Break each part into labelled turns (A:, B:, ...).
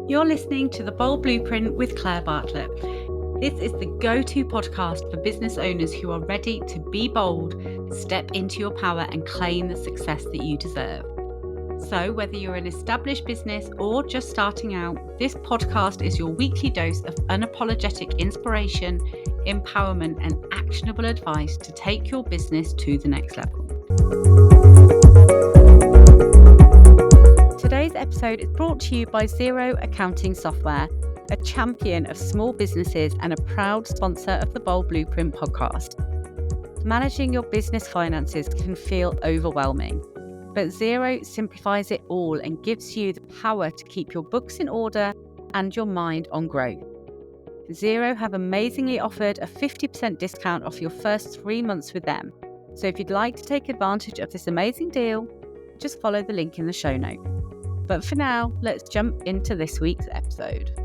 A: You're listening to The Bold Blueprint with Claire Bartlett. This is the go-to podcast for business owners who are ready to be bold, step into your power and claim the success that you deserve. So whether you're an established business or just starting out, this podcast is your weekly dose of unapologetic inspiration, empowerment and actionable advice to take your business to the next level. Today's episode is brought to you by Xero Accounting Software, a champion of small businesses and a proud sponsor of the Bold Blueprint podcast. Managing your business finances can feel overwhelming, but Xero simplifies it all and gives you the power to keep your books in order and your mind on growth. Xero have amazingly offered a 50% discount off your first 3 months with them. So if you'd like to take advantage of this amazing deal, just follow the link in the show note. But for now, let's jump into this week's episode.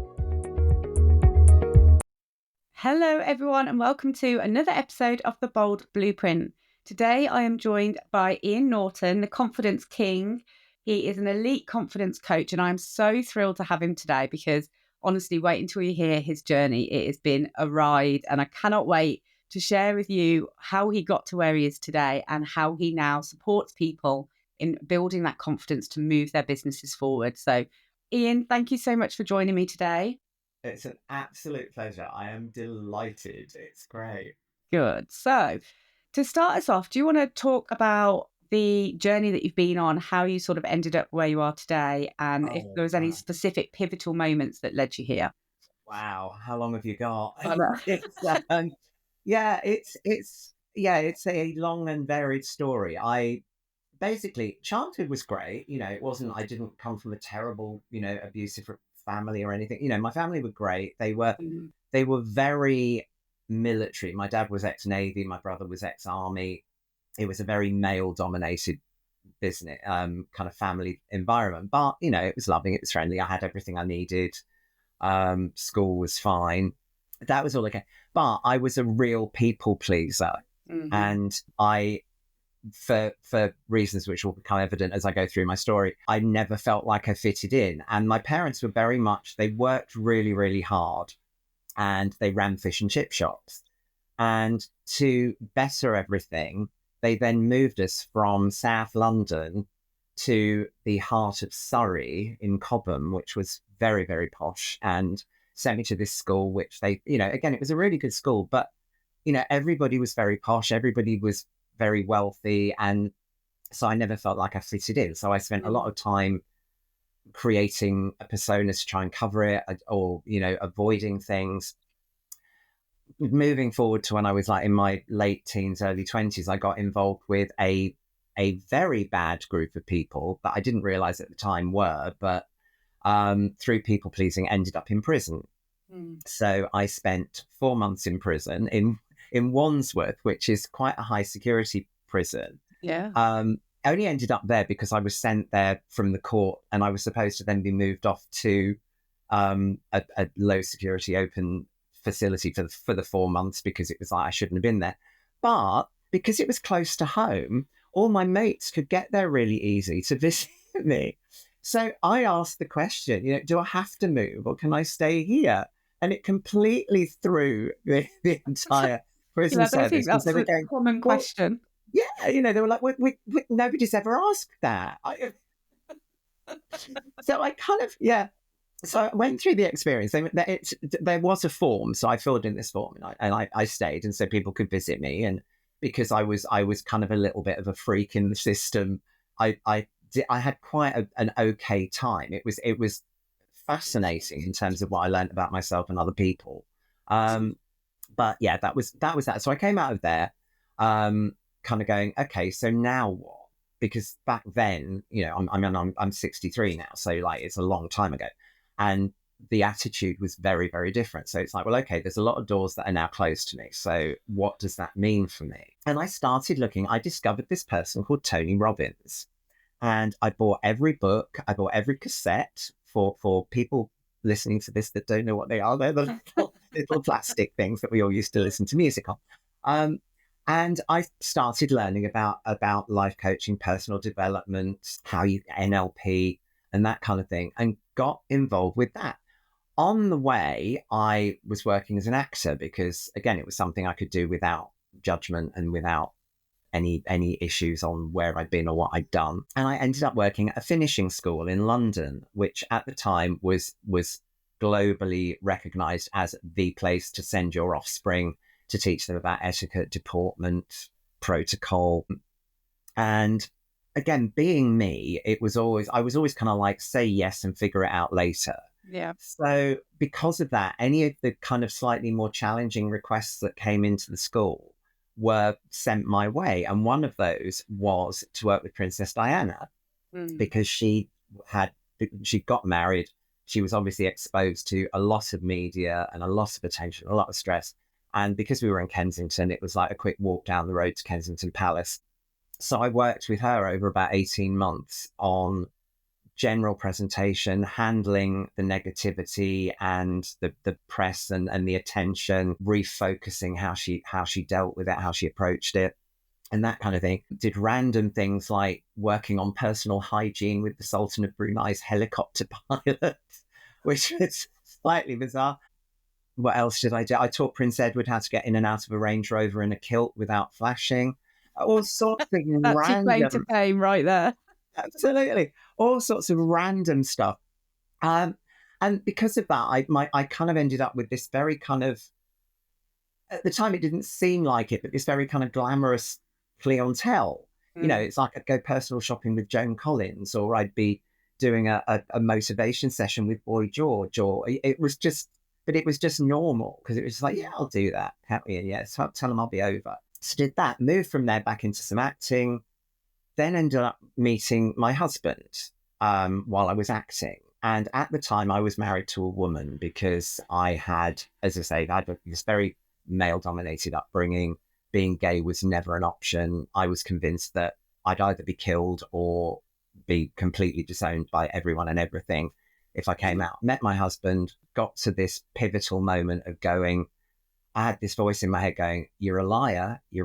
A: Hello, everyone, and welcome to another episode of The Bold Blueprint. Today, I am joined by Ian Norton, the Confidence King. He is an elite confidence coach, and I'm so thrilled to have him today because, honestly, wait until you hear his journey. It has been a ride, and I cannot wait to share with you how he got to where he is today and how he now supports people in building that confidence to move their businesses forward. So, Ian, thank you so much for joining me today.
B: It's an absolute pleasure. I am delighted. It's great.
A: Good. So, to start us off, do you want to talk about the journey that you've been on, how you sort of ended up where you are today, and if there was any specific pivotal moments that led you here?
B: Wow. How long have you got?
A: I know.
B: It's a long and varied story. Basically, childhood was great. I didn't come from a terrible, abusive family or anything. My family were great. They were very military. My dad was ex-Navy. My brother was ex-Army. It was a very male-dominated business, kind of family environment. But, it was loving. It was friendly. I had everything I needed. School was fine. That was all okay. But I was a real people pleaser. Mm-hmm. And for reasons which will become evident as I go through my story, I never felt like I fitted in. And my parents were they worked really, really hard and they ran fish and chip shops. And to better everything, they then moved us from South London to the heart of Surrey in Cobham, which was very, very posh, and sent me to this school, which again, it was a really good school, but, everybody was very posh. Everybody was very wealthy, and so I never felt like I fitted in. So I spent a lot of time creating a persona to try and cover it, or avoiding things. Moving forward to when I was like in my late teens, early 20s, I got involved with a very bad group of people that I didn't realize at the time were, but through people pleasing, ended up in prison. So I spent 4 months in prison in Wandsworth, which is quite a high security prison.
A: Yeah.
B: I only ended up there because I was sent there from the court, and I was supposed to then be moved off to a low security open facility for the 4 months, because it was like I shouldn't have been there. But because it was close to home, all my mates could get there really easy to visit me. So I asked the question, do I have to move or can I stay here? And it completely threw the entire prison service.
A: I think that's a common question.
B: Yeah, they were like, nobody's ever asked that. So I kind of, So I went through the experience. There was a form, so I filled in this form, and I stayed, and so people could visit me. And because I was kind of a little bit of a freak in the system, I had quite an okay time. It was fascinating in terms of what I learned about myself and other people. But yeah, that was that. So I came out of there, kind of going, okay, so now what? Because back then, I'm 63 now, so like it's a long time ago, and the attitude was very, very different. So it's like, well, okay, there's a lot of doors that are now closed to me. So what does that mean for me? And I started looking. I discovered this person called Tony Robbins, and I bought every book. I bought every cassette for people listening to this that don't know what they are. They're the little plastic things that we all used to listen to music on. And I started learning about life coaching, personal development, NLP, and that kind of thing, and got involved with that. On the way, I was working as an actor because, again, it was something I could do without judgment and without any issues on where I'd been or what I'd done. And I ended up working at a finishing school in London, which at the time was globally recognized as the place to send your offspring to teach them about etiquette, deportment, protocol. And again, being me, I was always kind of like, say yes and figure it out later.
A: Yeah.
B: So because of that, any of the kind of slightly more challenging requests that came into the school were sent my way. And one of those was to work with Princess Diana, because she got married. She was obviously exposed to a lot of media and a lot of attention, a lot of stress. And because we were in Kensington, it was like a quick walk down the road to Kensington Palace. So I worked with her over about 18 months on general presentation, handling the negativity and the press and the attention, refocusing how she dealt with it, how she approached it, and that kind of thing. Did random things like working on personal hygiene with the Sultan of Brunei's helicopter pilot, which was slightly bizarre. What else did I do? I taught Prince Edward how to get in and out of a Range Rover in a kilt without flashing. All sorts of
A: That's your claim to
B: random.
A: fame right there.
B: Absolutely. All sorts of random stuff. And because of that, I kind of ended up with this very kind of, at the time it didn't seem like it, but this very kind of glamorous clientele. You know, it's like I'd go personal shopping with Joan Collins, or I'd be doing a motivation session with Boy George, or it was just normal, because it was like, yeah, I'll do that. Yeah, so tell them I'll be over. So did that, moved from there back into some acting, then ended up meeting my husband while I was acting. And at the time I was married to a woman, because I had, as I say, I had this very male-dominated upbringing. Being gay was never an option. I was convinced that I'd either be killed or be completely disowned by everyone and everything if I came out. Met my husband, got to this pivotal moment of going, I had this voice in my head going, you're a liar, you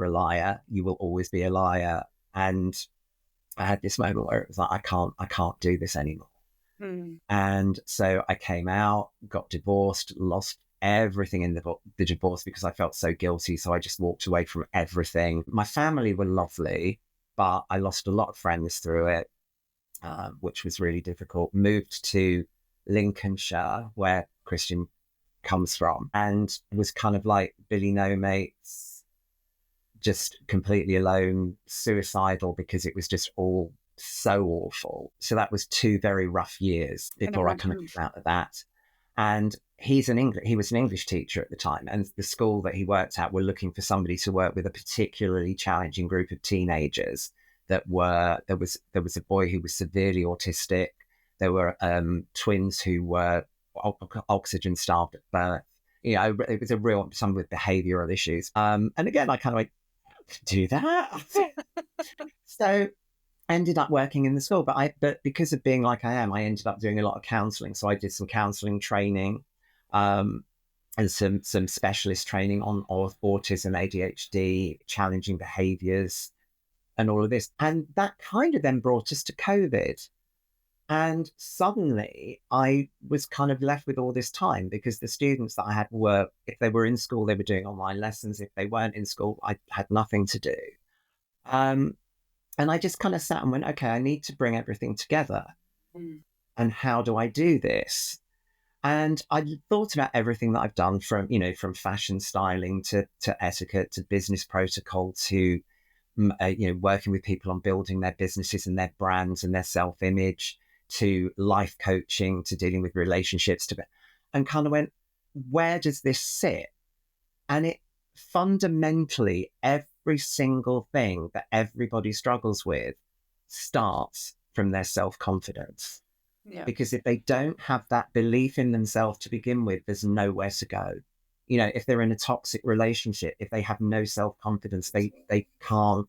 B: will always be a liar. And I had this moment where it was like, I can't do this anymore. And so I came out, got divorced, lost everything in the divorce because I felt so guilty. So I just walked away from everything. My family were lovely, but I lost a lot of friends through it, which was really difficult. Moved to Lincolnshire, where Christian comes from, and was kind of like Billy No Mates, just completely alone, suicidal, because it was just all so awful. So that was 2 very rough years before I kind of came out of that. And he was an English teacher at the time, and the school that he worked at were looking for somebody to work with a particularly challenging group of teenagers. There was a boy who was severely autistic. There were twins who were oxygen starved at birth. You know, it was some with behavioural issues. And again, I kind of went, do that. So I ended up working in the school, but because of being like I am, I ended up doing a lot of counselling. So I did some counselling training, and some specialist training on autism, ADHD, challenging behaviours, and all of this. And that kind of then brought us to COVID. And suddenly I was kind of left with all this time, because the students that I had were, if they were in school, they were doing online lessons. If they weren't in school, I had nothing to do. And I just kind of sat and went, okay, I need to bring everything together. And how do I do this? And I thought about everything that I've done, from fashion styling to etiquette, to business protocol, to working with people on building their businesses and their brands and their self-image, to life coaching, to dealing with relationships, and kind of went, where does this sit? And it fundamentally, every single thing that everybody struggles with starts from their self-confidence. Yeah. Because if they don't have that belief in themselves to begin with, there's nowhere to go. You know, if they're in a toxic relationship, if they have no self-confidence, they can't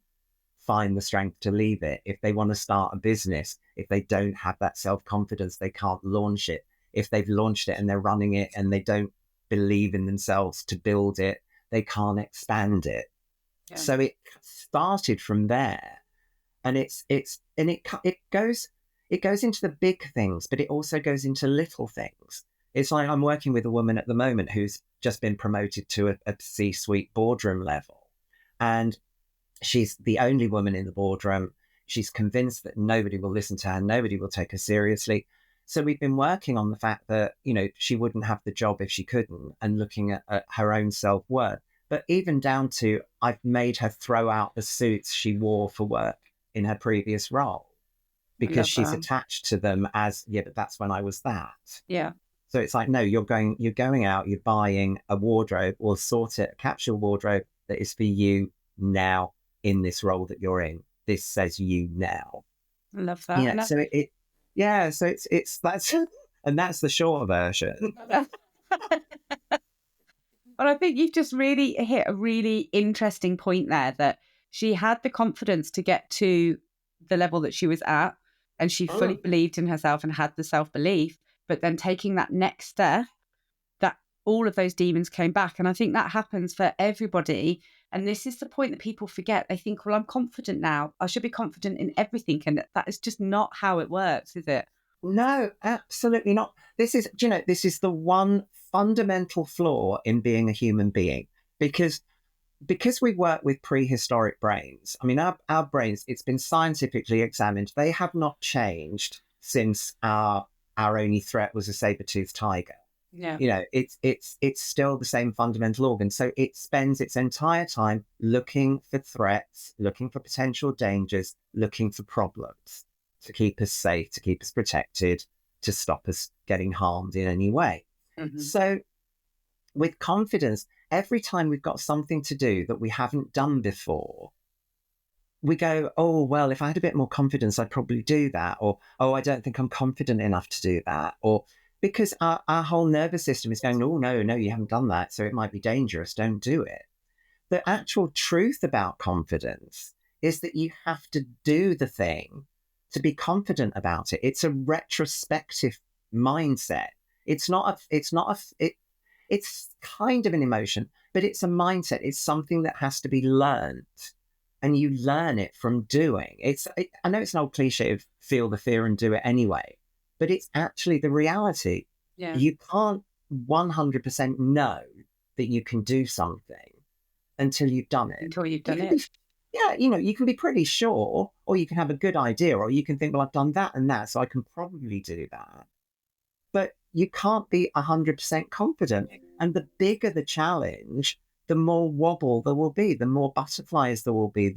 B: find the strength to leave it. If they want to start a business, if they don't have that self-confidence, they can't launch it. If they've launched it and they're running it and they don't believe in themselves to build it, they can't expand it. Yeah. So it started from there, and it goes. it goes into the big things, but it also goes into little things. It's like I'm working with a woman at the moment who's just been promoted to a C-suite boardroom level. And she's the only woman in the boardroom. She's convinced that nobody will listen to her, nobody will take her seriously. So we've been working on the fact that, she wouldn't have the job if she couldn't, and looking at her own self-worth. But even down to, I've made her throw out the suits she wore for work in her previous role because she's attached to them as, but that's when I was that.
A: Yeah.
B: So it's like, no, you're going out, you're buying a wardrobe, or sort it, a capsule wardrobe that is for you now in this role that you're in. This says you now.
A: I love that.
B: Yeah. So so it's that's and that's the short version.
A: But I think you've just really hit a really interesting point there, that she had the confidence to get to the level that she was at, and she fully believed in herself and had the self-belief, but then taking that next step, that all of those demons came back. And I think that happens for everybody. And this is the point that people forget. They think, well, I'm confident now, I should be confident in everything. And that is just not how it works, is it?
B: No, absolutely not. This is the one fundamental flaw in being a human being, because we work with prehistoric brains. I mean, our brains, it's been scientifically examined. They have not changed since our only threat was a saber-toothed tiger.
A: Yeah.
B: It's still the same fundamental organ. So it spends its entire time looking for threats, looking for potential dangers, looking for problems to keep us safe, to keep us protected, to stop us getting harmed in any way. Mm-hmm. So with confidence, every time we've got something to do that we haven't done before, we go, oh, well, if I had a bit more confidence, I'd probably do that. Or, oh, I don't think I'm confident enough to do that. Or because our whole nervous system is going, oh, no, you haven't done that, so it might be dangerous, don't do it. The actual truth about confidence is that you have to do the thing to be confident about it. It's a retrospective mindset. It's kind of an emotion, but it's a mindset. It's something that has to be learned, and you learn it from doing. I know it's an old cliche of feel the fear and do it anyway, but it's actually the reality.
A: Yeah.
B: You can't 100% know that you can do something until you've done it. You can be pretty sure, or you can have a good idea, or you can think, well, I've done that and that, so I can probably do that. But you can't be 100% confident. And the bigger the challenge, the more wobble there will be, the more butterflies there will be,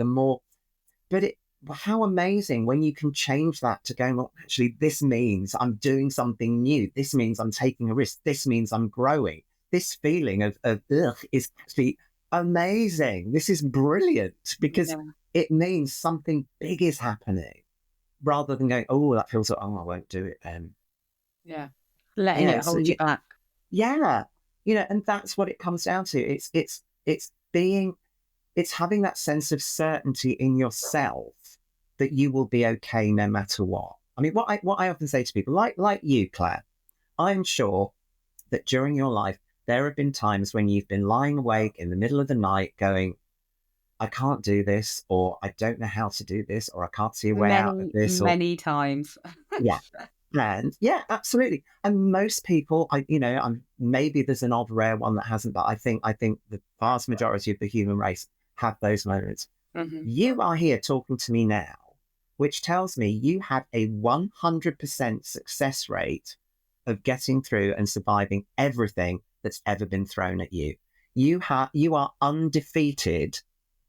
B: how amazing when you can change that to going, well, actually, this means I'm doing something new. This means I'm taking a risk. This means I'm growing. This feeling of ugh is actually amazing. This is brilliant, because it means something big is happening, rather than going, oh, that feels like, oh, I won't do it then.
A: Yeah. Letting it hold you back.
B: Yeah. And that's what it comes down to. It's having that sense of certainty in yourself that you will be okay no matter what. I mean, what I often say to people, like you, Claire, I'm sure that during your life, there have been times when you've been lying awake in the middle of the night going, I can't do this, or I don't know how to do this, or I can't see a way out of this.
A: Many times.
B: Yeah. And yeah, absolutely. And most people, maybe there's an odd rare one that hasn't, but I think the vast majority of the human race have those moments. Mm-hmm. You are here talking to me now, which tells me you have a 100% success rate of getting through and surviving everything that's ever been thrown at you. You are undefeated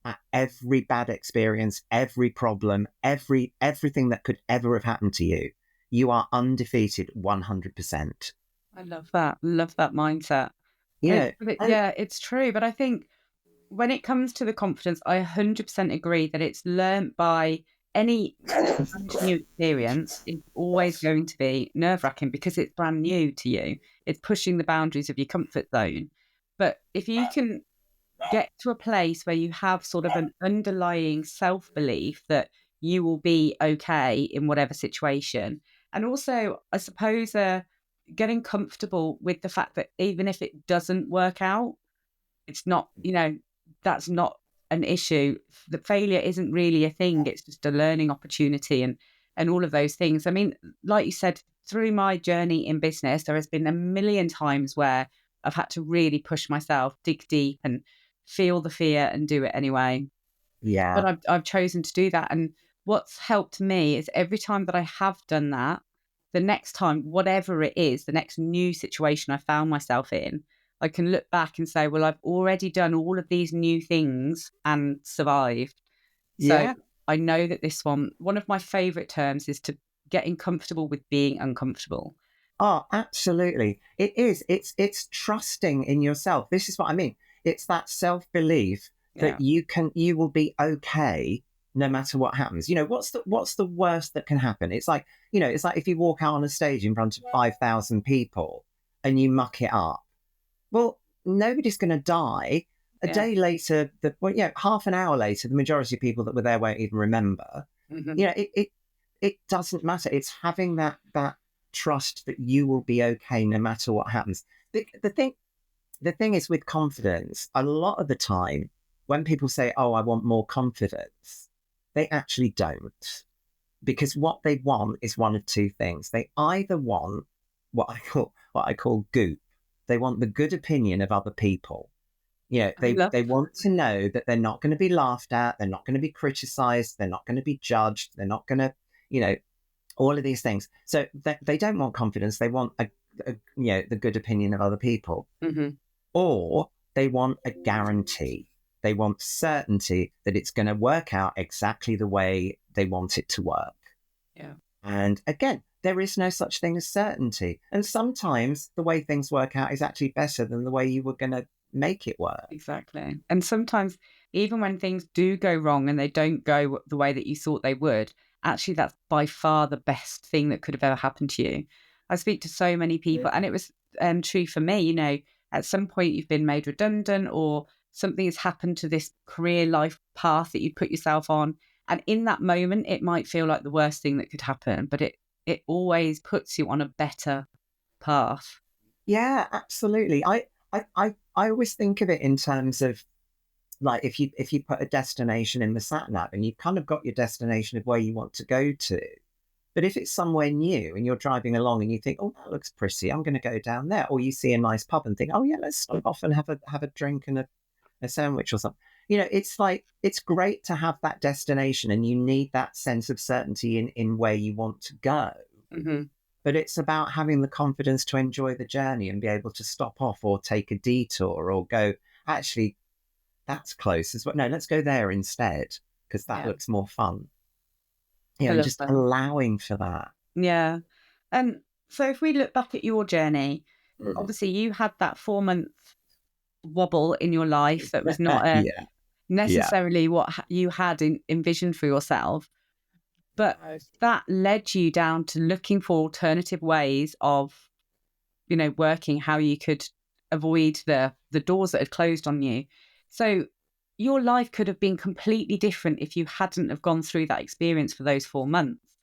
B: at every bad experience, every problem, everything that could ever have happened to you. You are undefeated 100%.
A: I love that. Love that mindset. It's true. But I think when it comes to the confidence, I 100% agree that it's learned by any new experience. Is always going to be nerve-wracking because it's brand new to you. It's pushing the boundaries of your comfort zone. But if you can get to a place where you have sort of an underlying self-belief that you will be okay in whatever situation, and also, I suppose, getting comfortable with the fact that even if it doesn't work out, it's not, that's not an issue. The failure isn't really a thing. It's just a learning opportunity. And and all of those things. I mean, like you said, through my journey in business, there has been a million times where I've had to really push myself, dig deep and feel the fear and do it anyway.
B: Yeah.
A: But I've chosen to do that. And what's helped me is every time that I have done that, the next time, whatever it is, the next new situation I found myself in, I can look back and say, well, I've already done all of these new things and survived. So
B: Yeah.
A: I know that this one of my favorite terms is to getting comfortable with being uncomfortable.
B: Oh, absolutely. It is. It's trusting in yourself. This is what I mean. It's that self-belief
A: Yeah.
B: that you will be okay no matter what happens. What's the worst that can happen? It's like, it's like if you walk out on a stage in front of 5,000 people and you muck it up. Well, nobody's going to die. A
A: Yeah.
B: day later, half an hour later, the majority of people that were there won't even remember.
A: Mm-hmm.
B: It doesn't matter. It's having that trust that you will be okay no matter what happens. The thing is with confidence, a lot of the time when people say, oh, I want more confidence, they actually don't, because what they want is one of two things. They either want what I call goop. They want the good opinion of other people.
A: I love
B: They want to know that they're not going to be laughed at, they're not going to be criticized, they're not going to be judged, they're not going to, all of these things. So they don't want confidence. They want the good opinion of other people,
A: mm-hmm.
B: or they want a guarantee. They want certainty that it's going to work out exactly the way they want it to work.
A: Yeah.
B: And again, there is no such thing as certainty. And sometimes the way things work out is actually better than the way you were going to make it work.
A: Exactly. And sometimes, even when things do go wrong and they don't go the way that you thought they would, actually, that's by far the best thing that could have ever happened to you. I speak to so many people, and it was true for me. At some point, you've been made redundant or something has happened to this career life path that you put yourself on. And in that moment, it might feel like the worst thing that could happen, but it always puts you on a better path.
B: Yeah, absolutely. I always think of it in terms of, like, if you put a destination in the sat nav and you've kind of got your destination of where you want to go to, but if it's somewhere new and you're driving along and you think, oh, that looks pretty, I'm going to go down there, or you see a nice pub and think, oh yeah, let's stop off and have a drink and a sandwich or something. It's like, it's great to have that destination, and you need that sense of certainty in where you want to go.
A: Mm-hmm.
B: But it's about having the confidence to enjoy the journey and be able to stop off or take a detour or go, actually, that's close as well. No, let's go there instead, because that
A: Yeah.
B: looks more fun.
A: I
B: And
A: love
B: just
A: that.
B: allowing for that.
A: Yeah. And so if we look back at your journey, obviously you had that 4 month wobble in your life that was not
B: Yeah. Yeah.
A: necessarily what you had envisioned for yourself, but that led you down to looking for alternative ways of, working, how you could avoid the doors that had closed on you. So your life could have been completely different if you hadn't have gone through that experience for those 4 months.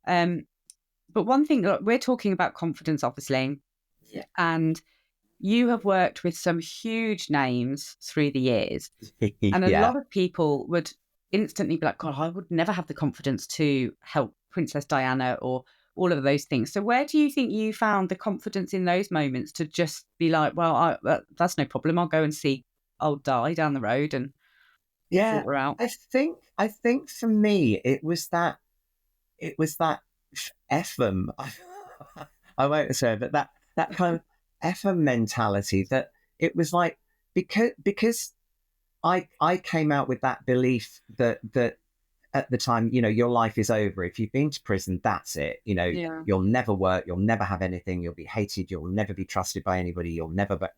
A: But one thing, we're talking about confidence, obviously,
B: Yeah.
A: and you have worked with some huge names through the years. And a
B: Yeah.
A: lot of people would instantly be like, God, I would never have the confidence to help Princess Diana or all of those things. So where do you think you found the confidence in those moments to just be like, well, that's no problem. I'll go and see old Di down the road and
B: Yeah.
A: sort her out.
B: I think for me, it was that FM. I won't say, but that kind of FM mentality, that it was like, because I came out with that belief that at the time, your life is over. If you've been to prison, that's it.
A: Yeah.
B: You'll never work, you'll never have anything, you'll be hated, you'll never be trusted by anybody, you'll never, but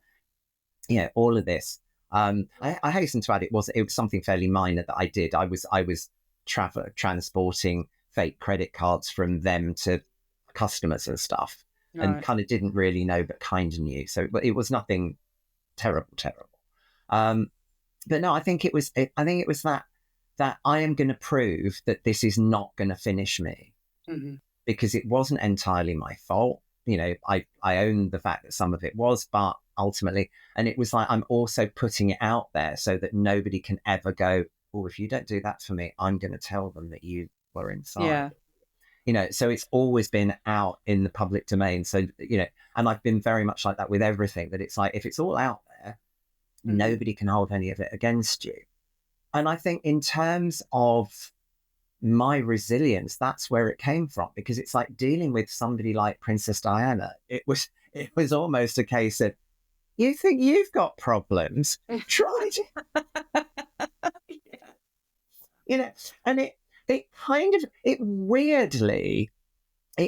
B: all of this. I hasten to add, it was something fairly minor that I did. I was transporting fake credit cards from them to customers and stuff, and
A: Right.
B: kind of didn't really know, but kind of knew. So, but it was nothing terrible. But no, I think it was that I am going to prove that this is not going to finish me,
A: Mm-hmm.
B: because it wasn't entirely my fault. I own the fact that some of it was, but ultimately, and it was like, I'm also putting it out there so that nobody can ever go, oh, if you don't do that for me, I'm going to tell them that you were inside.
A: Yeah.
B: So it's always been out in the public domain. So, and I've been very much like that with everything, that it's like, if it's all out there, nobody can hold any of it against you. And I think in terms of my resilience, that's where it came from, because it's like dealing with somebody like Princess Diana. It was almost a case of, you think you've got problems, try to, and it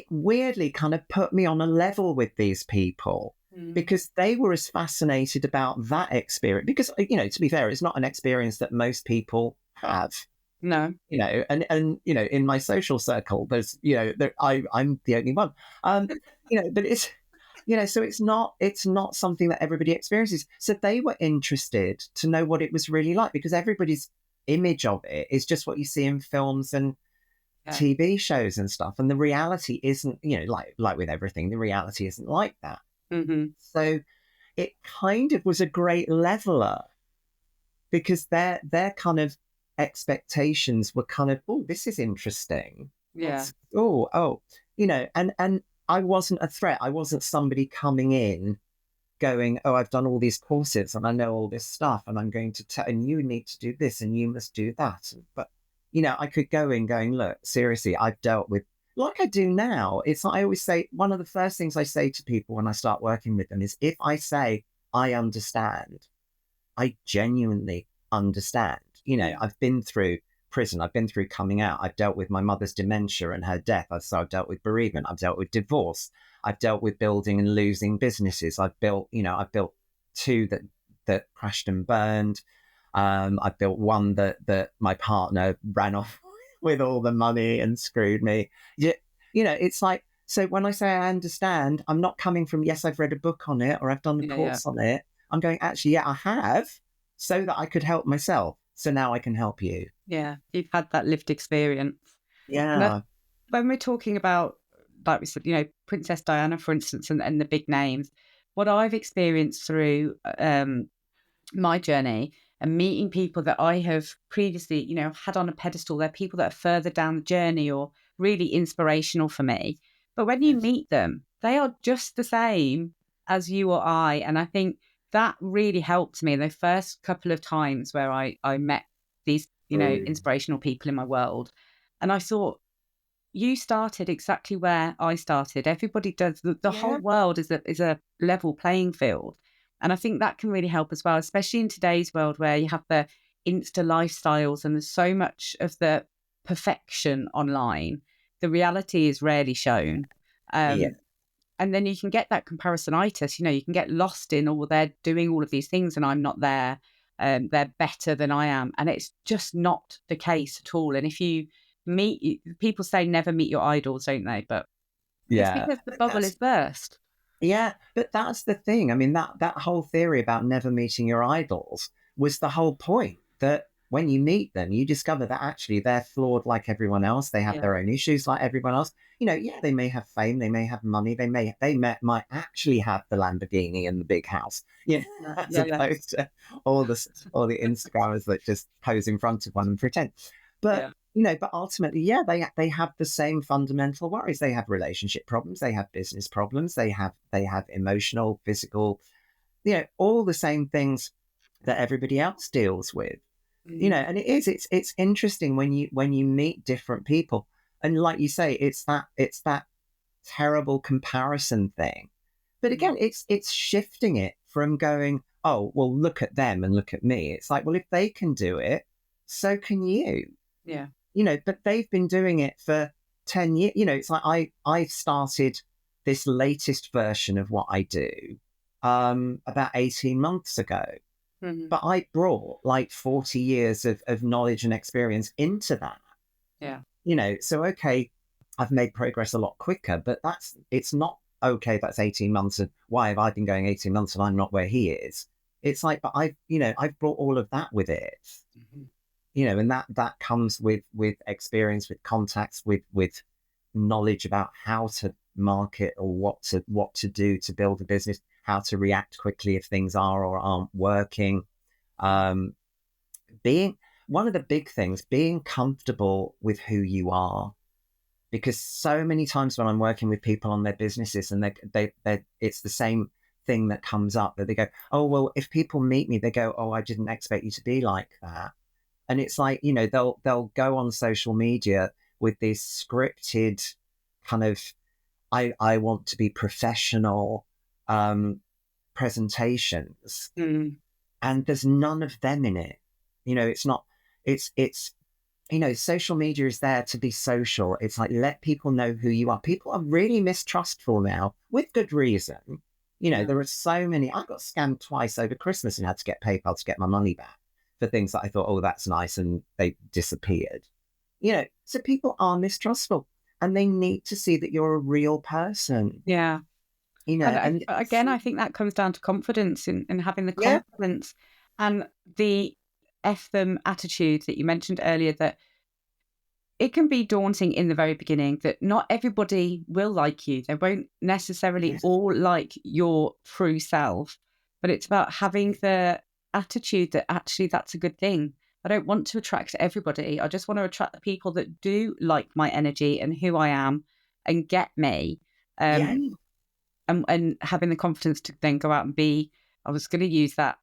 B: weirdly kind of put me on a level with these people, because they were as fascinated about that experience, because, to be fair, it's not an experience that most people have.
A: No.
B: And in my social circle, there's, I'm the only one. But it's, so it's not something that everybody experiences. So they were interested to know what it was really like, because everybody's image of it is just what you see in films and TV shows and stuff. And the reality isn't, like with everything, the reality isn't like that. So it kind of was a great leveler, because their kind of expectations were kind of, oh, this is interesting.
A: Yeah.
B: And I wasn't a threat. I wasn't somebody coming in going, oh, I've done all these courses and I know all this stuff, and I'm going to tell, and you need to do this and you must do that. But, I could go in going, look, seriously, I've dealt with, like I do now. It's like, I always say, one of the first things I say to people when I start working with them is, if I say I understand, I genuinely understand. I've been through prison, I've been through coming out, I've dealt with my mother's dementia and her death, I've dealt with bereavement, I've dealt with divorce, I've dealt with building and losing businesses, I've built 2 that crashed and burned. I've built one that my partner ran off with all the money and screwed me. It's like, so when I say I understand, I'm not coming from, yes, I've read a book on it or I've done the course on it. I'm going, actually, I have, so that I could help myself. So now I can help you.
A: Yeah, you've had that lived experience.
B: Yeah.
A: When we're talking about, like we said, Princess Diana, for instance, and the big names, what I've experienced through my journey and meeting people that I have previously, had on a pedestal, they're people that are further down the journey or really inspirational for me. But when you meet them, they are just the same as you or I. And I think that really helped me the first couple of times where I met these, inspirational people in my world. And I thought, you started exactly where I started. Everybody does. The whole world is a level playing field. And I think that can really help as well, especially in today's world where you have the Insta lifestyles and there's so much of the perfection online. The reality is rarely shown. And then you can get that comparisonitis, you can get lost in, oh, they're doing all of these things and I'm not there. They're better than I am. And it's just not the case at all. And if you people say never meet your idols, don't they? But it's because the bubble is burst.
B: Yeah, but that's the thing. I mean, that whole theory about never meeting your idols was the whole point, that when you meet them, you discover that actually they're flawed like everyone else. They have their own issues like everyone else. They may have fame, they may have money, they might actually have the Lamborghini and the big house. As opposed to all the Instagrammers that just pose in front of one and pretend. But but ultimately, they have the same fundamental worries. They have relationship problems, they have business problems, they have emotional, physical, all the same things that everybody else deals with. And it's interesting when you meet different people, and like you say, it's that terrible comparison thing. But again, it's shifting it from going, oh, well, look at them and look at me. It's like, well, if they can do it, so can you.
A: Yeah.
B: But they've been doing it for 10 years. It's like I started this latest version of what I do about 18 months ago. But I brought like 40 years of knowledge and experience into that.
A: Yeah.
B: So, okay, I've made progress a lot quicker, but it's not okay. That's 18 months. And why have I been going 18 months and I'm not where he is? It's like, but I've brought all of that with it. And that comes with experience, with contacts, with knowledge about how to market or what to do to build a business, how to react quickly if things are or aren't working. Being one of the big things, being comfortable with who you are. because so many times when I'm working with people on their businesses and they it's the same thing that comes up, that they go, oh, well, if people meet me, they go, oh, I didn't expect you to be like that. And it's like, you know, they'll go on social media with these scripted kind of, I want to be professional presentations, and there's none of them in it. You know, it's not, it's you know, social media is there to be social. It's like, let people know who you are. People are really mistrustful now, with good reason. You know, there are so many. I got scammed twice over Christmas and had to get PayPal to get my money back for things that I thought, oh, that's nice, and they disappeared. You know, so people are mistrustful, and they need to see that you're a real person.
A: Yeah.
B: You know, and
A: again, I think that comes down to confidence in having the
B: yeah,
A: confidence and the F them attitude that you mentioned earlier, that it can be daunting in the very beginning, that not everybody will like you. They won't necessarily
B: yes,
A: all like your true self, but it's about having the attitude that actually that's a good thing. I don't want to attract everybody. I just want to attract the people that do like my energy and who I am and get me.
B: yeah,
A: And having the confidence to then go out and be, I was going to use the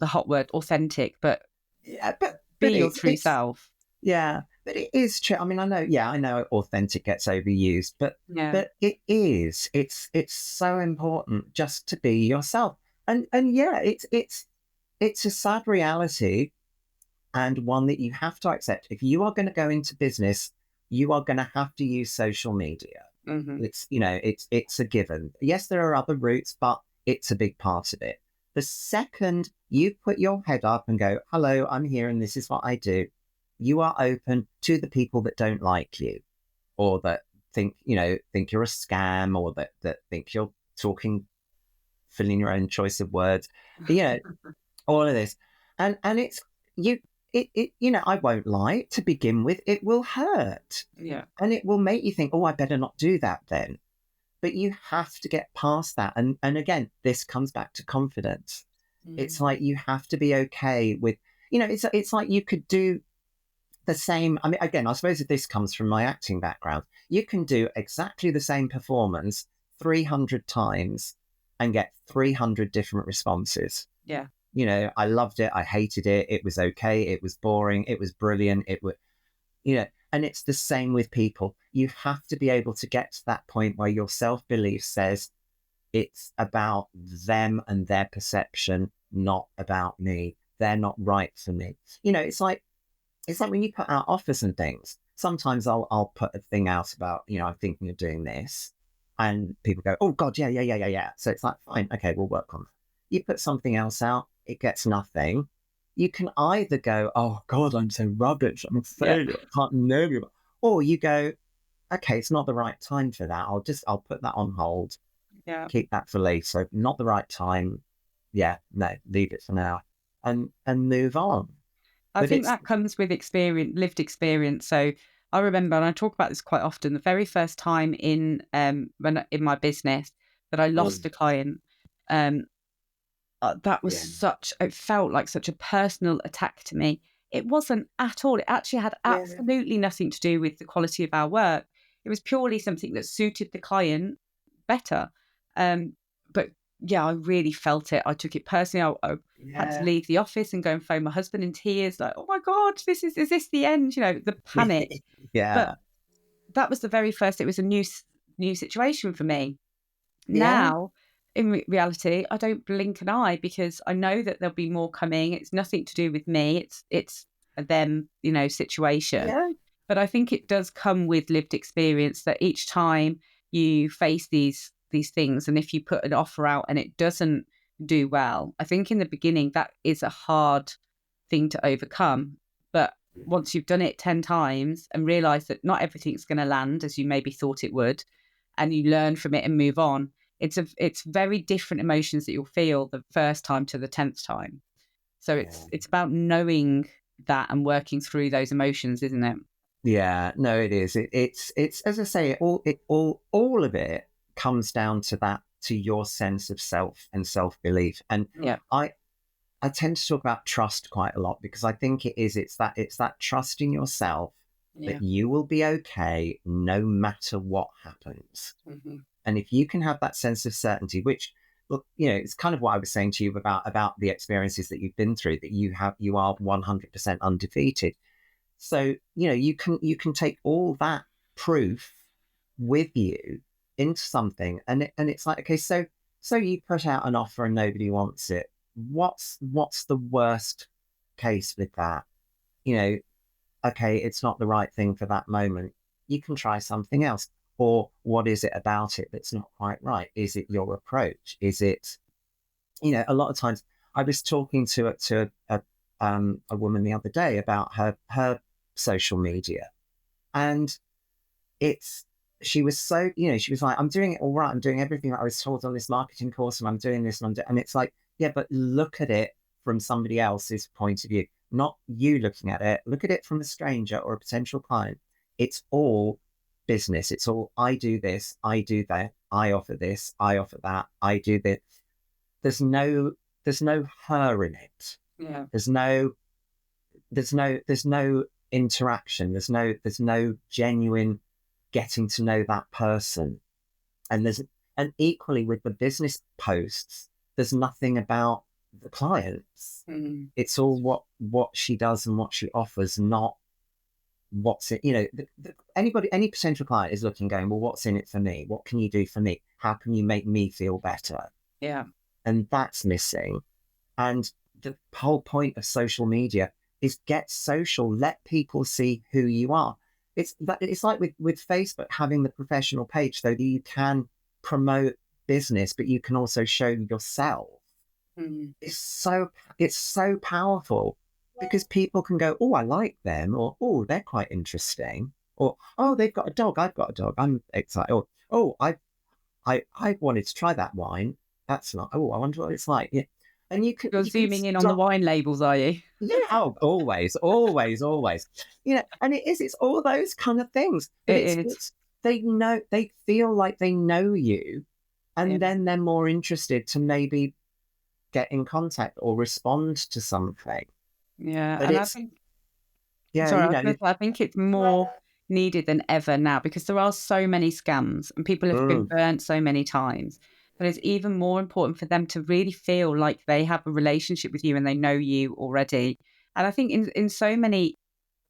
A: hot word, authentic, but
B: yeah,
A: be
B: but
A: your true
B: it's
A: self.
B: yeah, but it is true. I mean, I know authentic gets overused,
A: Yeah.
B: but it is. It's so important just to be yourself. And yeah, it's a sad reality, and one that you have to accept. If you are going to go into business, you are going to have to use social media.
A: Mm-hmm.
B: It's, you know, it's a given. Yes, there are other routes, but it's a big part of it. The second you put your head up and go, hello, I'm here and this is what I do, you are open to the people that don't like you, or that think you're a scam, or that think you're talking, filling your own choice of words, you know, all of this. And it's you you know, I won't lie, to begin with, it will hurt.
A: Yeah.
B: And it will make you think, oh, I better not do that then. But you have to get past that. And again, this comes back to confidence. It's like you have to be okay with, you know, it's like you could do the same. I mean, again, I suppose if this comes from my acting background, you can do exactly the same performance 300 times and get 300 different responses.
A: Yeah.
B: You know, I loved it, I hated it, it was okay, it was boring, it was brilliant, it was, you know, and it's the same with people. You have to be able to get to that point where your self-belief says it's about them and their perception, not about me. They're not right for me. You know, it's like when you put out offers and things. Sometimes I'll put a thing out about, you know, I'm thinking of doing this, and people go, oh God, yeah. So it's like, fine, okay, we'll work on that. You put something else out, it gets nothing. You can either go, oh God, I'm so rubbish, I'm a failure, I can't know you. Or you go, okay, it's not the right time for that. I'll put that on hold,
A: Yeah.
B: keep that for later. Not the right time. Yeah, no, leave it for now, and move on.
A: I
B: But
A: think
B: it's
A: that comes with experience, lived experience. So I remember, and I talk about this quite often, the very first time in in my business that I lost a client. Um, that was
B: yeah,
A: such, it felt like such a personal attack to me. It wasn't at all. It actually had
B: yeah,
A: absolutely nothing to do with the quality of our work. It was purely something that suited the client better. But yeah, I really felt it. I took it personally. I had to
B: yeah,
A: leave the office and go and phone my husband in tears, like, oh my God, is this the end? You know, the panic.
B: yeah,
A: But that was the very first, it was a new situation for me.
B: yeah,
A: Now, in reality, I don't blink an eye because I know that there'll be more coming. It's nothing to do with me. It's a them, you know, situation.
B: yeah,
A: But I think it does come with lived experience, that each time you face these things, and if you put an offer out and it doesn't do well, I think in the beginning that is a hard thing to overcome. But once you've done it 10 times and realize that not everything's going to land as you maybe thought it would, and you learn from it and move on, it's very different emotions that you'll feel the first time to the 10th time. So
B: yeah.
A: it's about knowing that and working through those emotions, isn't it?
B: Yeah, no, it is. It's as I say, all of it comes down to that, to your sense of self and self belief. And
A: Yeah.
B: I tend to talk about trust quite a lot, because I think it's that trust in yourself,
A: Yeah.
B: that you will be okay no matter what happens.
A: Mm-hmm.
B: And if you can have that sense of certainty, which, look, it's kind of what I was saying to you about the experiences that you've been through, that you are 100% undefeated. So, you can take all that proof with you into something, and it's like, okay, so you put out an offer and nobody wants it. What's the worst case with that? Okay, it's not the right thing for that moment. You can try something else. Or what is it about it that's not quite right? Is it your approach? Is it, a lot of times I was talking to a woman the other day about her social media, and she was so, she was like, I'm doing it all right. I'm doing everything that I was told on this marketing course, and I'm doing this, and it's like, yeah, but look at it from somebody else's point of view, not you looking at it. Look at it from a stranger or a potential client. It's all business. It's all, I do this, I do that, I offer this, I offer that, I do this. There's no her in it.
A: Yeah.
B: There's no interaction. There's no genuine getting to know that person. And equally with the business posts, there's nothing about the clients.
A: Mm.
B: It's all what she does and what she offers, not what's it. Any potential client is looking, going, well, what's in it for me? What can you do for me? How can you make me feel better?
A: Yeah.
B: And that's missing. And the whole point of social media is get social, let people see who you are. It's like with Facebook having the professional page, so that you can promote business, but you can also show yourself.
A: Mm.
B: It's so powerful, because people can go, oh, I like them, or oh, they're quite interesting, or oh, they've got a dog, I've got a dog, I'm excited, or oh, I wanted to try that wine. That's not. Oh, I wonder what it's like. Yeah, and you
A: You're
B: can
A: zooming in on the wine labels, are you?
B: Yeah, oh, always, always, always. And it's all those kind of things. But
A: It is.
B: it's they feel like they know you, and
A: Yeah.
B: then they're more interested to maybe get in contact or respond to something.
A: Yeah.
B: But
A: And I
B: it's
A: think,
B: yeah,
A: sorry, I think it's more needed than ever now, because there are so many scams and people have been burnt so many times. But it's even more important for them to really feel like they have a relationship with you and they know you already. And I think in so many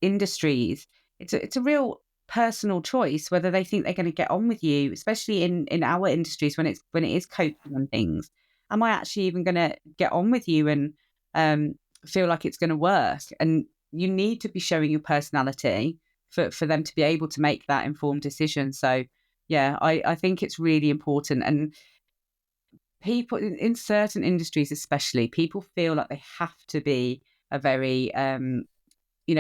A: industries, it's a real personal choice whether they think they're going to get on with you, especially in our industries when it is coaching and things. Am I actually even going to get on with you and feel like it's going to work? And you need to be showing your personality for them to be able to make that informed decision. So yeah, I think it's really important. And people in certain industries, especially, people feel like they have to be a very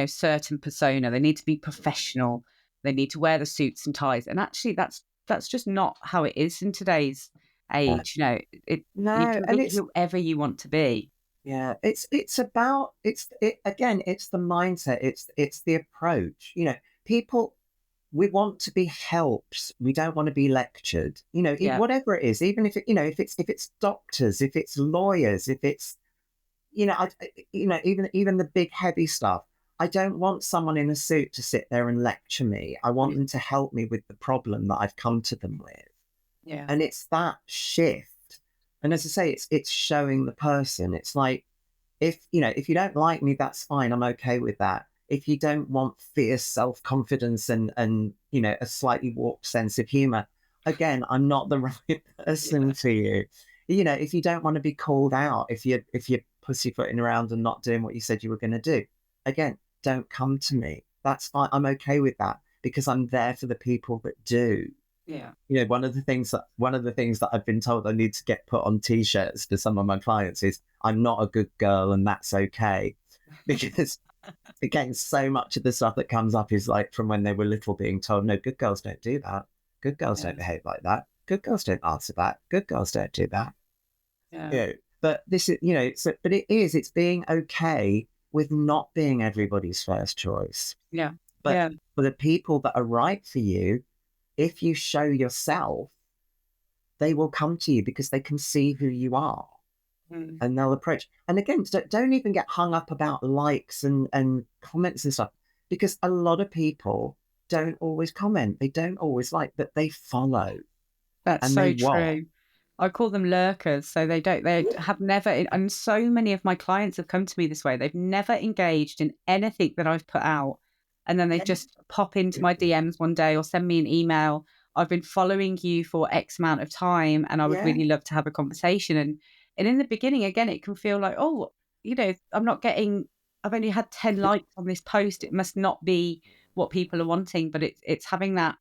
A: certain persona. They need to be professional. They need to wear the suits and ties. And actually, that's just not how it is in today's age. You
B: no,
A: can
B: and
A: be whoever you want to be.
B: yeah, it's about again, it's the mindset, it's the approach. People, we want to be helped. We don't want to be lectured.
A: Yeah,
B: Whatever it is, even if if it's doctors, if it's lawyers, if it's even the big heavy stuff. I don't want someone in a suit to sit there and lecture me. I want them to help me with the problem that I've come to them with.
A: yeah,
B: And it's that shift. And as I say, it's showing the person. It's like, if you don't like me, that's fine. I'm okay with that. If you don't want fierce self-confidence and a slightly warped sense of humor, again, I'm not the right person for you. If you don't want to be called out, if you're pussyfooting around and not doing what you said you were going to do, again, don't come to me. That's fine. I'm okay with that, because I'm there for the people that do.
A: yeah,
B: One of the things that I've been told I need to get put on t-shirts for some of my clients is, I'm not a good girl and that's okay. Because again, so much of the stuff that comes up is like from when they were little, being told, no, good girls don't do that. Good girls
A: yeah,
B: don't behave like that. Good girls don't answer that. Good girls don't do that.
A: yeah,
B: But this is, but it's being okay with not being everybody's first choice.
A: yeah,
B: But
A: yeah,
B: for the people that are right for you, if you show yourself, they will come to you because they can see who you are,
A: mm,
B: and they'll approach. And again, don't even get hung up about likes and comments and stuff, because a lot of people don't always comment. They don't always like, but they follow.
A: That's
B: And
A: so
B: they watch.
A: true. I call them lurkers. So they have never, and so many of my clients have come to me this way. They've never engaged in anything that I've put out. And then they just pop into my DMs one day or send me an email. I've been following you for X amount of time and I would really love to have a conversation. And in the beginning, again, it can feel like, oh, I've only had 10 likes on this post. It must not be what people are wanting, but it's having the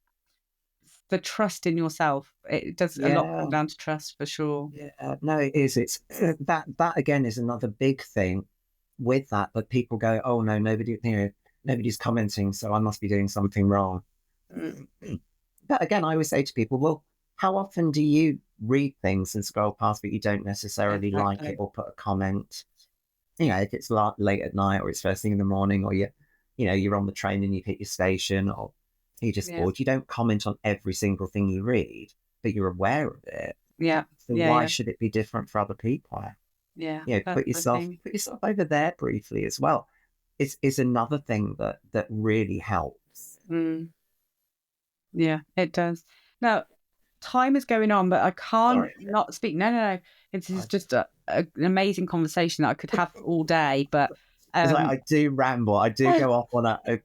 A: trust in yourself. It does a lot come down to trust for sure.
B: Yeah, no, it is. It's that again is another big thing with that. But people go, oh no, nobody's commenting, so I must be doing something wrong. But again, I always say to people, well, how often do you read things and scroll past, but you don't necessarily like it or put a comment? If it's late at night or it's first thing in the morning, or you're on the train and you hit your station, or you're just bored. You don't comment on every single thing you read, but you're aware of it.
A: Yeah.
B: So why should it be different for other people?
A: Yeah.
B: Put yourself over there briefly as well. It's another thing that really helps.
A: Yeah, it does. Now, time is going on, but I can't not speak. No. This is just an amazing conversation that I could have all day. But
B: I do ramble. I do go off on a.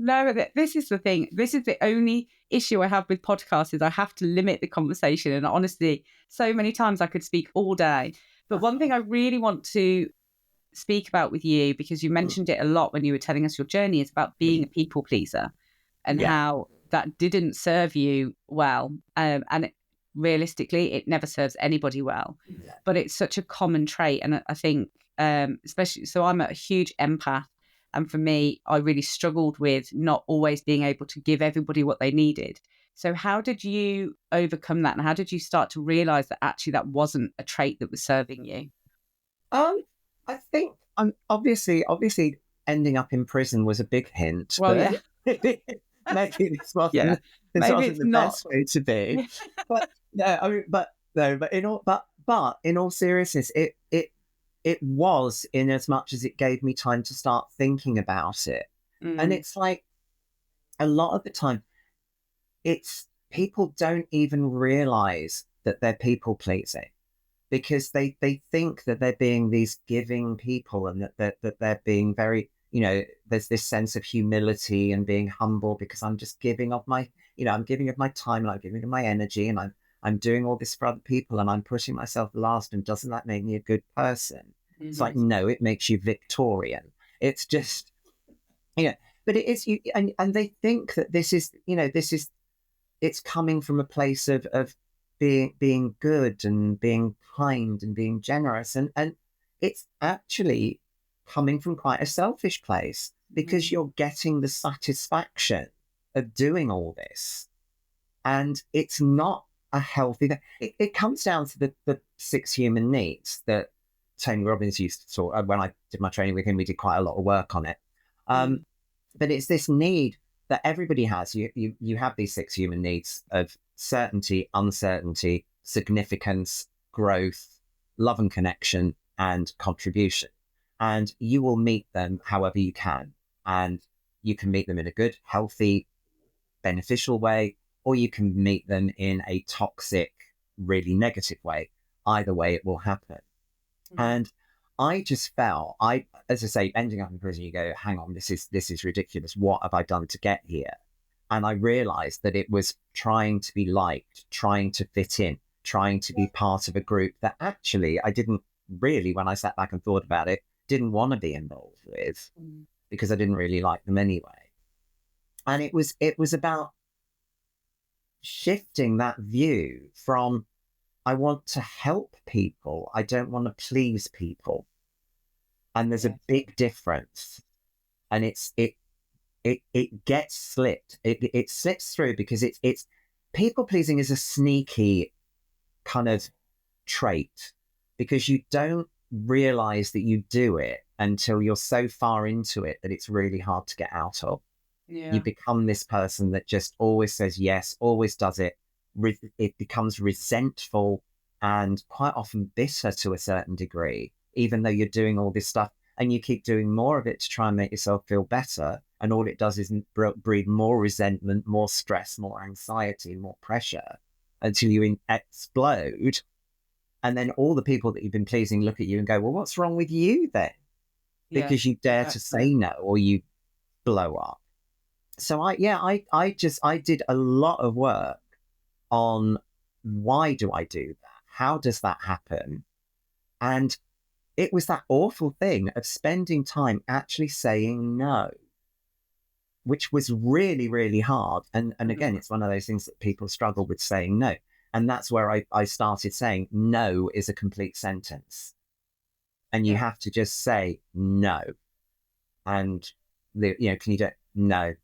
A: No, this is the thing. This is the only issue I have with podcasts is I have to limit the conversation. And honestly, so many times I could speak all day. But one thing I really want to speak about with you, because you mentioned it a lot when you were telling us your journey, is about being a people pleaser and how that didn't serve you well. Realistically, it never serves anybody well. But it's such a common trait. And I think, especially, so I'm a huge empath. And for me, I really struggled with not always being able to give everybody what they needed. So how did you overcome that? And how did you start to realize that actually that wasn't a trait that was serving you?
B: I think obviously ending up in prison was a big hint.
A: Well,
B: maybe this wasn't the best way to be. But in all seriousness, it was, in as much as it gave me time to start thinking about it. And it's like a lot of the time, it's people don't even realize that they're people pleasing, because they think that they're being these giving people, and that they're being very, there's this sense of humility and being humble, because I'm just giving of my, I'm giving of my time, and I'm giving of my energy, and I'm doing all this for other people, and I'm putting myself last, and doesn't that make me a good person? It's like, no, it makes you Victorian. It's just, but it is, and they think that this is, it's coming from a place of being good and being kind and being generous. And it's actually coming from quite a selfish place, because you're getting the satisfaction of doing all this. And it's not a healthy thing. It comes down to the 6 human needs that Tony Robbins used to talk. When I did my training with him, we did quite a lot of work on it. But it's this need that everybody has. You have these 6 human needs of certainty, uncertainty, significance, growth, love and connection, and contribution. And you will meet them however you can. And you can meet them in a good, healthy, beneficial way, or you can meet them in a toxic, really negative way. Either way, it will happen. And I just felt, as I say, ending up in prison, you go, hang on, this is ridiculous. What have I done to get here? And I realized that it was trying to be liked, trying to fit in, trying to be part of a group that actually I didn't really, when I sat back and thought about it, didn't want to be involved with, because I didn't really like them anyway. And it was about shifting that view from, I want to help people, I don't want to please people. And there's a big difference. And it gets slipped. It slips through, because it's people pleasing is a sneaky kind of trait, because you don't realize that you do it until you're so far into it that it's really hard to get out of. You become this person that just always says yes, always does it. It becomes resentful and quite often bitter to a certain degree, even though you're doing all this stuff. and you keep doing more of it to try and make yourself feel better. And all it does is breed more resentment, more stress, more anxiety, more pressure until you explode. And then all the people that you've been pleasing look at you and go, well, what's wrong with you then? Because you dare to say no, or you blow up. So I did a lot of work on why do I do that? How does that happen? And it was that awful thing of spending time actually saying no, which was really, really hard. And again, it's one of those things that people struggle with, saying no. And that's where I started saying no is a complete sentence. And you have to just say no. And, can you do it? No.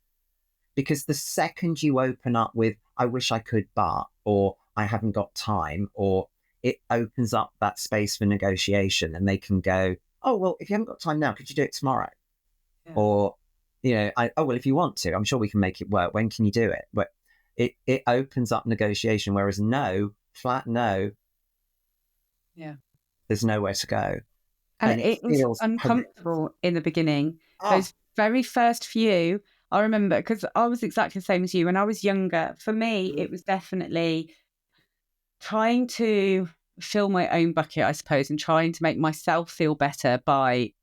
B: Because the second you open up with, I wish I could, but, or I haven't got time, or it opens up that space for negotiation, and they can go, oh, well, if you haven't got time now, could you do it tomorrow? Yeah. Or, well, if you want to, I'm sure we can make it work. When can you do it? But it opens up negotiation, whereas no, flat no, there's nowhere to go.
A: And it was uncomfortable in the beginning. Those very first few, I remember, because I was exactly the same as you when I was younger. For me, it was definitely trying to fill my own bucket, I suppose, and trying to make myself feel better by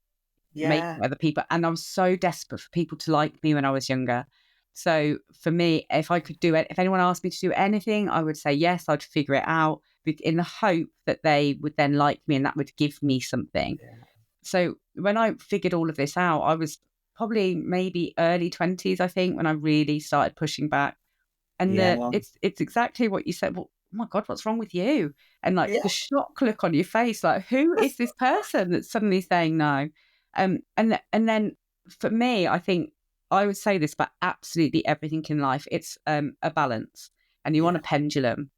A: making other people. And I was so desperate for people to like me when I was younger. So for me, if I could do it, if anyone asked me to do anything, I would say yes, I'd figure it out in the hope that they would then like me and that would give me something. Yeah. So when I figured all of this out, I was probably maybe early 20s, I think, when I really started pushing back. And it's exactly what you said. Well, oh my God, what's wrong with you? And the shock look on your face, like, who is this person that's suddenly saying no? And then for me, I think I would say this about absolutely everything in life. It's a balance, and you want a pendulum.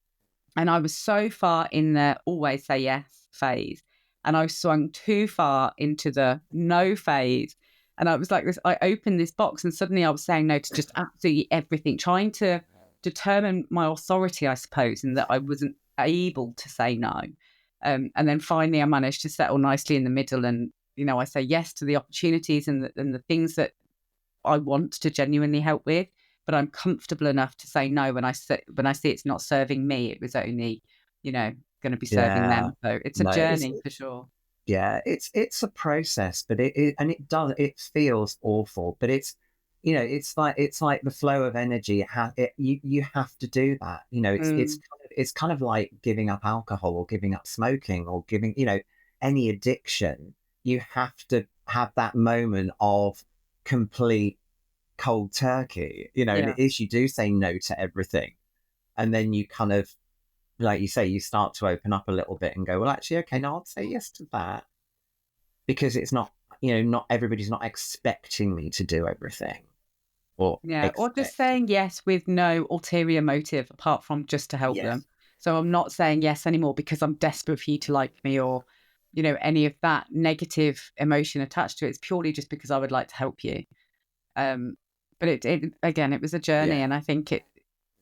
A: And I was so far in the always say yes phase, and I swung too far into the no phase. And I was like this, I opened this box and suddenly I was saying no to just absolutely everything, trying to determine my authority, I suppose, and that I wasn't able to say no. And then finally I managed to settle nicely in the middle, and, I say yes to the opportunities and the things that I want to genuinely help with, but I'm comfortable enough to say no when I see it's not serving me. It was only, going to be serving them. So it's a journey for sure.
B: Yeah, it's a process, but it feels awful, but it's, it's like the flow of energy. You have to do that. It's kind of like giving up alcohol or giving up smoking or giving, any addiction. You have to have that moment of complete cold turkey, and it is, you do say no to everything, and then you kind of, like you say, you start to open up a little bit and go, well, actually, okay, now I'll say yes to that, because it's not, not everybody's not expecting me to do everything, or
A: just saying yes with no ulterior motive apart from just to help them. So I'm not saying yes anymore because I'm desperate for you to like me, or any of that negative emotion attached to it. It's purely just because I would like to help you. But it was a journey, and I think it's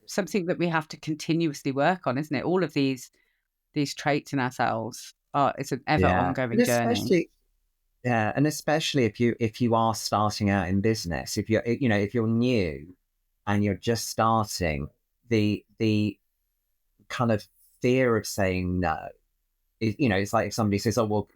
A: something that we have to continuously work on, isn't it? All of these traits in ourselves it's an ever ongoing journey.
B: And especially if you are starting out in business, if you're new and you're just starting, the kind of fear of saying no, it's like if somebody says, oh, well,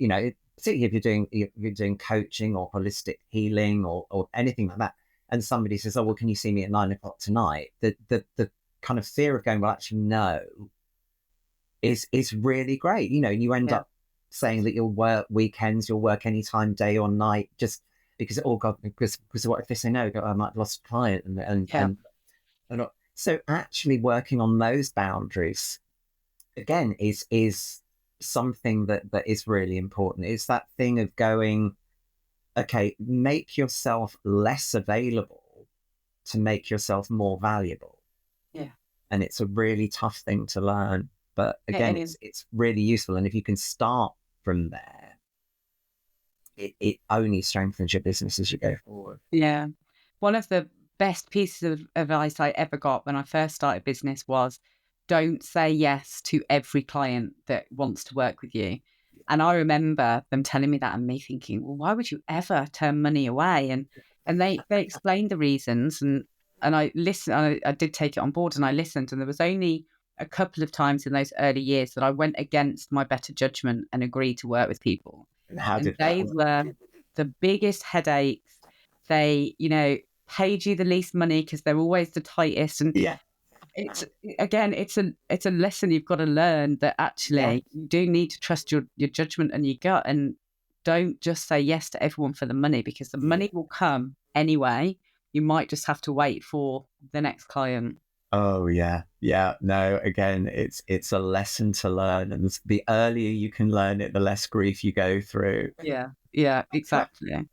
B: particularly if you're doing coaching or holistic healing or anything like that, and somebody says, oh, well, can you see me at 9:00 tonight? The kind of fear of going, well, actually, no, is really great. You end up saying that you'll work weekends, you'll work anytime, day or night, just because, oh God, because what if they say no? I might have lost a client, and so actually working on those boundaries again is something that is really important. It's that thing of going, okay, make yourself less available to make yourself more valuable.
A: Yeah.
B: And it's a really tough thing to learn, but again, it's really useful. And if you can start from there, it only strengthens your business as you go forward.
A: Yeah. One of the best pieces of advice I ever got when I first started business was, don't say yes to every client that wants to work with you. And I remember them telling me that and me thinking, well, why would you ever turn money away? And they explained the reasons, and I listened. I did take it on board and I listened. And there was only a couple of times in those early years that I went against my better judgment and agreed to work with people.
B: How
A: And
B: did
A: they
B: that work?
A: were the biggest headaches. They, paid you the least money because they're always the tightest. And
B: Yeah.
A: it's a lesson you've got to learn, that actually you do need to trust your judgment and your gut, and don't just say yes to everyone for the money, because the money will come anyway. You might just have to wait for the next client.
B: Oh yeah. No, again, it's a lesson to learn, and the earlier you can learn it, the less grief you go through.
A: Yeah, exactly.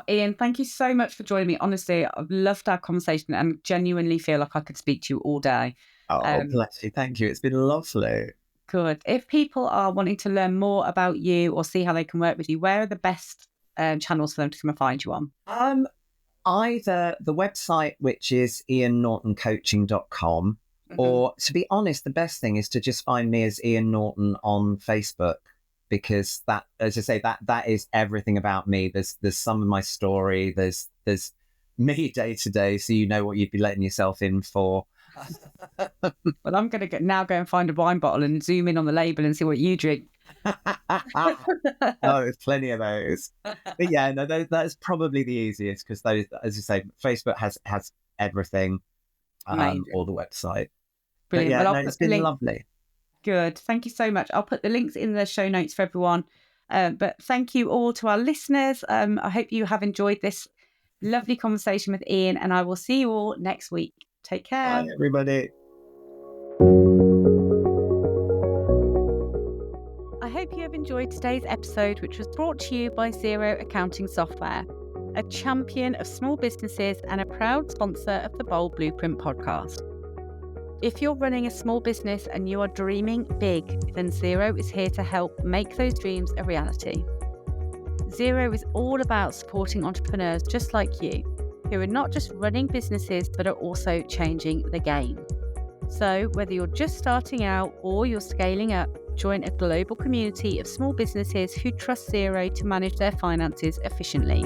A: Ian, thank you so much for joining me. Honestly, I've loved our conversation and genuinely feel like I could speak to you all day.
B: Oh, bless you. Thank you. It's been lovely.
A: Good. If people are wanting to learn more about you or see how they can work with you, where are the best channels for them to come and find you on?
B: Either the website, which is iannortoncoaching.com, or, to be honest, the best thing is to just find me as Ian Norton on Facebook, because that, as I say, that is everything about me. There's some of my story. There's me day to day, so you know what you'd be letting yourself in for.
A: Well, I'm going to go and find a wine bottle and zoom in on the label and see what you drink.
B: Oh, there's plenty of those. But yeah, no, that's probably the easiest, because those, as you say, Facebook has everything, or the website.
A: Brilliant.
B: But yeah,
A: Well,
B: it's been lovely.
A: Good. Thank you so much. I'll put the links in the show notes for everyone. But thank you all to our listeners. I hope you have enjoyed this lovely conversation with Ian, and I will see you all next week. Take care.
B: Bye, everybody.
A: I hope you have enjoyed today's episode, which was brought to you by Xero Accounting Software, a champion of small businesses and a proud sponsor of the Bold Blueprint podcast. If you're running a small business and you are dreaming big, then Xero is here to help make those dreams a reality. Xero is all about supporting entrepreneurs just like you, who are not just running businesses, but are also changing the game. So whether you're just starting out or you're scaling up, join a global community of small businesses who trust Xero to manage their finances efficiently.